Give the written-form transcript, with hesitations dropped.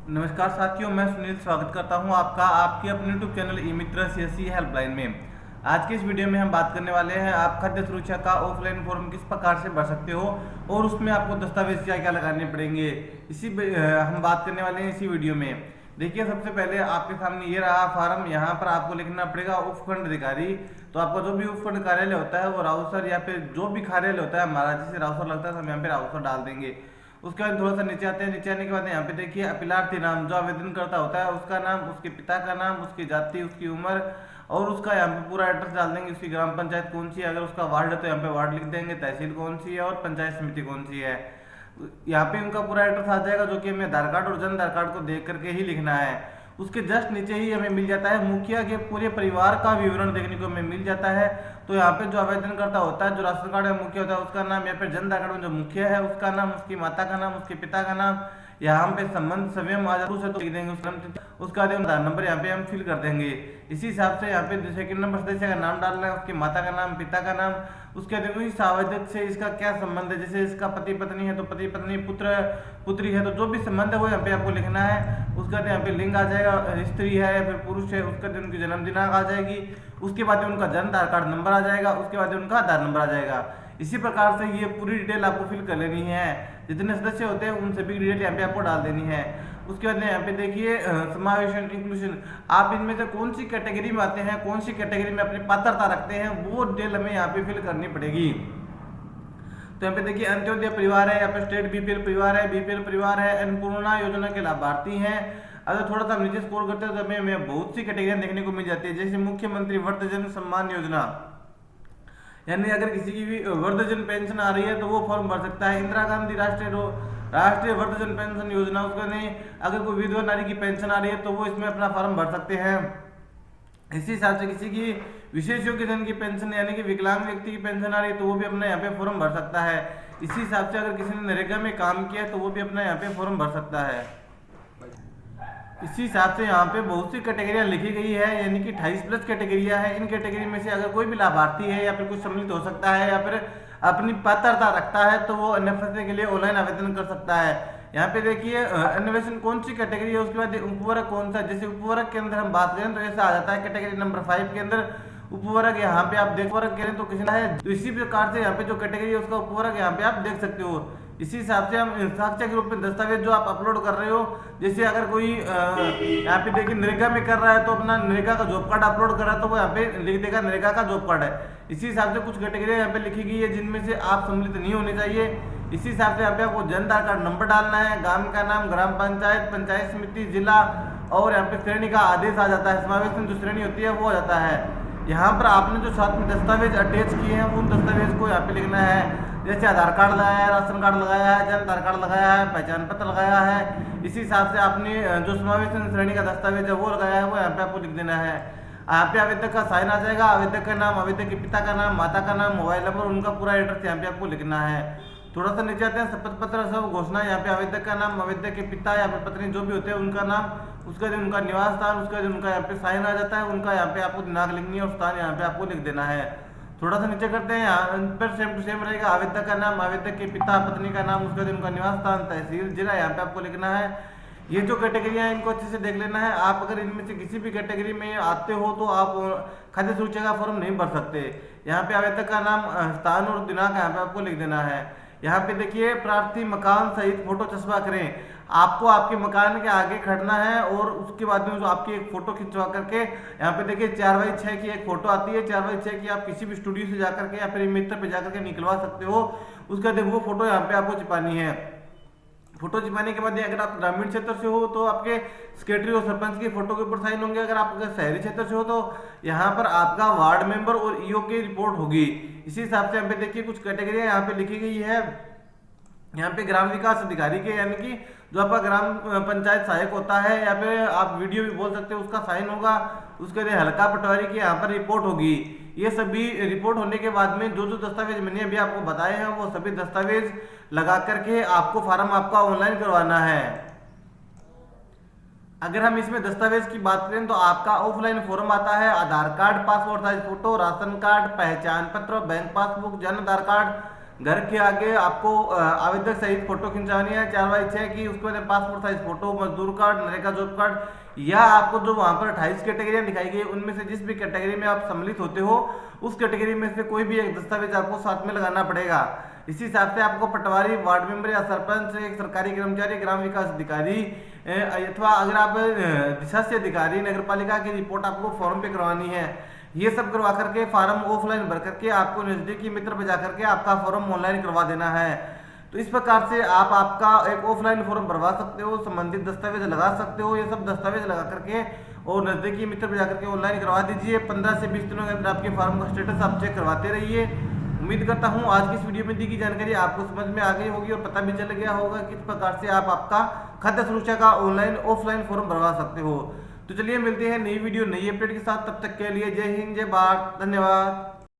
नमस्कार साथियों, मैं सुनील स्वागत करता हूं आपका आपके अपने यूट्यूब चैनल ई मित्र सीएससी हेल्पलाइन में। आज के इस वीडियो में हम बात करने वाले हैं आप खाद्य सुरक्षा का ऑफलाइन फॉर्म किस प्रकार से भर सकते हो और उसमें आपको दस्तावेज क्या क्या लगाने पड़ेंगे, हम बात करने वाले हैं इसी वीडियो में। देखिए, सबसे पहले आपके सामने ये रहा फार्म। यहाँ पर आपको लिखना पड़ेगा उपखंड अधिकारी। तो आपका जो भी उपखंड कार्यालय होता है वो राउसर या फिर जो भी कार्यालय होता है हमारा, जैसे राउसर लगता है तो हम यहाँ पे राउसर डाल देंगे। उसके बाद थोड़ा सा नीचे आते हैं। नीचे आने के बाद यहाँ पे देखिए अपीलार्थी नाम, जो आवेदन करता होता है उसका नाम, उसके पिता का नाम, उसकी जाति, उसकी उम्र और उसका यहाँ पे पूरा एड्रेस डाल देंगे। उसकी ग्राम पंचायत कौन सी है, अगर उसका वार्ड है तो यहाँ पे वार्ड लिख देंगे, तहसील कौन सी है और पंचायत समिति कौन सी है। यहाँ पे उनका पूरा एड्रेस आ जाएगा, जो कि हमें आधार कार्ड और जन आधार कार्ड को देख करके ही लिखना है। उसके जस्ट नीचे ही हमें मिल जाता है मुखिया के पूरे परिवार का विवरण देखने को हमें मिल जाता है। तो यहाँ पे जो आवेदन करता होता है, जो राशन कार्ड में मुखिया होता है उसका नाम, यहाँ पे जन आधार कार्ड में जो मुखिया है उसका नाम, उसकी माता का नाम, उसके पिता का नाम, यहाँ पे संबंध स्वयं आ जाता है तो लिख देंगे उसका आधार नंबर यहाँ पे हम फिल कर देंगे। इसी हिसाब से यहाँ पे सेकंड नंबर सदस्य का नाम डालना है, उसकी माता का नाम, पिता का नाम, उसके बाद इस आवेदक से इसका क्या संबंध है। जैसे इसका पति पत्नी है तो पति पत्नी, पुत्र पुत्री है तो जो भी संबंध है वो यहाँ पे आपको लिखना है। उसके बाद यहाँ पे लिंग आ जाएगा, स्त्री है या फिर पुरुष है, उसके बाद उनकी जन्म दिनांक आ जाएगी। उसके बाद उनका जन आधार कार्ड नंबर आ जाएगा, उसके बाद उनका आधार नंबर आ जाएगा। इसी प्रकार से ये पूरी डिटेल आपको फिल कर लेनी है। जितने सदस्य होते हैं उन सभी डिटेल यहाँ पे आपको डाल देनी है। उसके बाद यहाँ पे देखिए समावेशन इंक्लूजन, आप इनमें से कौन सी कैटेगरी में आते हैं, कौन सी कैटेगरी में अपनी पात्रता रखते हैं, वो डिटेल हमें यहाँ पे फिल करनी पड़ेगी। तो यहाँ पे देखिए अंत्योदय परिवार है, यहाँ पे स्टेट बीपीएल परिवार है, बीपीएल परिवार है, अन्नपूर्णा योजना के लाभार्थी हैं। अगर थोड़ा सा नीचे स्क्रॉल करते हैं तो हमें बहुत सी कैटेगरियां देखने को मिल जाती है, जैसे मुख्यमंत्री वृद्धजन सम्मान योजना, यानी अगर किसी की भी वृद्धजन पेंशन आ रही है तो वो फॉर्म भर सकता है। इंदिरा गांधी राष्ट्रीय वृद्धजन पेंशन योजना, उसका नहीं, अगर कोई विधवा नारी की पेंशन आ रही है तो वो इसमें अपना फॉर्म भर सकते हैं। इसी हिसाब से किसी की विशेष योग्यजन की पेंशन यानी कि विकलांग व्यक्ति की पेंशन आ रही है तो वो भी अपना यहाँ पे फॉर्म भर सकता है। इसी हिसाब से अगर किसी ने नरेगा में काम किया है तो वो भी अपना यहाँ पे फॉर्म भर सकता है। इसी हिसाब से यहाँ पे बहुत सी कैटेगरियाँ लिखी गई है, यानी कि 28+ कैटेगरियाँ हैं। इन कैटेगरी में से अगर कोई भी लाभार्थी है या फिर कुछ सम्मिलित हो सकता है या फिर अपनी पात्रता रखता है तो वो अन्य फंसने के लिए ऑनलाइन आवेदन कर सकता है। यहाँ पे देखिए अन्वेषण कौन सी कैटेगरी है, उसके बाद उपवर्ग कौन सा। जैसे उपवर्ग के अंदर हम बात करें तो ऐसा आ जाता है कैटेगरी नंबर 5 के अंदर उपवर्ग। यहाँ पे आप देख वर्ग करें तो किसी है, तो इसी प्रकार से यहाँ पे जो कैटेगरी है उसका उपवर्ग यहाँ पे आप देख सकते हो। इसी हिसाब से हम साक्ष्य के रूप में दस्तावेज जो आप अपलोड कर रहे हो, जैसे अगर कोई यहाँ पे देखिए नरेगा में कर रहा है तो अपना नरेगा का जॉब कार्ड अपलोड कर रहा है तो वो यहाँ पे लिख देगा नरेगा का जॉब कार्ड है। इसी हिसाब से कुछ कैटेगरी यहाँ पे लिखी गई है जिनमें से आप सम्मिलित नहीं होने चाहिए। इसी हिसाब से यहाँ पे आपको जन आधार कार्ड नंबर डालना है, गांव का नाम, ग्राम पंचायत, पंचायत समिति, जिला और यहाँ पे श्रेणी का आदेश आ जाता है। समावेश में जो श्रेणी होती है वो आ जाता है। यहाँ पर आपने जो साथ में दस्तावेज अटैच किए हैं उन दस्तावेज को यहाँ पे लिखना है। जैसे आधार कार्ड लगाया है, राशन कार्ड लगाया है, जन आधार कार्ड लगाया है, पहचान पत्र लगाया है। इसी हिसाब से आपने जो समावेशन श्रेणी का दस्तावेज है वो लगाया है वो यहाँ पे आपको लिख देना है। यहाँ पे आवेदक का साइन आ जाएगा, आवेदक का नाम, आवेदक के पिता का नाम, माता का नाम, मोबाइल नंबर, उनका पूरा एड्रेस यहाँ पे आपको लिखना है। थोड़ा सा नीचे आते हैं शपथ पत्र सब घोषणा। यहाँ पे आवेदक का नाम, आवेदक के पिता या फिर पत्नी जो भी होते हैं उनका नाम, उसका जो उनका निवास स्थान, उसका जो उनका यहाँ पे साइन आ जाता है, उनका यहाँ पे आपको दिनांक लिखनी है और स्थान यहाँ पे आपको लिख देना है। थोड़ा सा नीचे करते हैं, यहाँ पर सेम टू सेम रहेगा आवेदक का नाम, आवेदक के पिता पत्नी का नाम, उसका जो उनका निवास स्थान, तहसील, जिला यहाँ पे आपको लिखना है। ये जो कैटेगरियाँ हैं इनको अच्छे से देख लेना है। आप अगर इनमें से किसी भी कैटेगरी में आते हो तो आप खाद्य सुरक्षा का फॉर्म नहीं भर सकते। यहाँ पे आवेदक का नाम, स्थान और दिनांक यहाँ पे आपको लिख देना है। यहाँ पे देखिए प्रार्थी मकान सहित फोटो चस्पा करें। आपको आपके मकान के आगे खड़ना है और उसके बाद में जो आपकी एक फोटो खिंचवा करके यहाँ पे देखिए 4x6 की एक फोटो आती है। 4x6 की आप किसी भी स्टूडियो से जाकर के या फिर मित्र पे जाकर के निकलवा सकते हो। उसके बाद वो फोटो यहाँ पे आपको चिपानी है। फोटो चिपाने के बाद अगर आप ग्रामीण क्षेत्र से हो तो आपके सेक्रेटरी और सरपंच की फोटो के ऊपर साइन होंगे। अगर आप शहरी क्षेत्र से हो तो यहाँ पर आपका वार्ड मेंबर और ईओ की रिपोर्ट होगी। इसी हिसाब से यहाँ पे देखिए कुछ कैटेगरियाँ यहाँ पे लिखी गई है। यहाँ पे ग्राम विकास अधिकारी के यानी कि जो आपका ग्राम पंचायत सहायक होता है या फिर आप वीडियो भी बोल सकते हो उसका साइन होगा। उसके लिए हल्का पटवारी की यहाँ पर रिपोर्ट होगी। ये सभी रिपोर्ट होने के बाद में जो जो दस्तावेज मैंने अभी आपको बताए हैं वो सभी दस्तावेज लगा करके आपको फॉर्म आपका ऑनलाइन करवाना है। अगर हम इसमें दस्तावेज की बात करें तो आपका ऑफलाइन फॉर्म आता है Aadhaar card, passport size photo, ration card, पहचान पत्र, bank passbook, Jan Aadhaar card, घर के आगे आपको आवेदक सहित फोटो खिंचवानी है 4x6 की। उसके बाद पासपोर्ट साइज फोटो, मजदूर कार्ड, नरेगा जॉब कार्ड या आपको जो वहां पर 28 कैटेगरियां दिखाई गई उनमें से जिस भी कैटेगरी में आप सम्मिलित होते हो उस कैटेगरी में से कोई भी एक दस्तावेज आपको साथ में लगाना पड़ेगा। इसी हिसाब से आपको पटवारी, वार्ड मेंबर या सरपंच, एक सरकारी कर्मचारी, ग्राम विकास अधिकारी अथवा अगर आप अधिशासी अधिकारी नगर पालिका की रिपोर्ट आपको फॉर्म पे करवानी है। ये सब करवा करके फार्म ऑफलाइन भर करके आपको नजदीकी मित्र पे जा करके आपका फॉर्म ऑनलाइन करवा देना है। तो इस प्रकार से आप आपका एक ऑफलाइन फॉर्म भरवा सकते हो, संबंधित दस्तावेज लगा सकते हो। ये सब दस्तावेज लगा करके और नजदीकी मित्र पे जाकर के ऑनलाइन करवा दीजिए। 15 से 20 दिनों के अंदर आपके फॉर्म का स्टेटस आप चेक करवाते रहिए। उम्मीद करता हूं आज की इस वीडियो में दी गई जानकारी आपको समझ में आ गई होगी और पता भी चल गया होगा किस प्रकार से आप आपका खाद्य सुरक्षा का ऑनलाइन ऑफलाइन फॉर्म भरवा सकते हो। तो चलिए मिलते हैं नई वीडियो नई अपडेट के साथ, तब तक के लिए जय हिंद, जय भारत, धन्यवाद।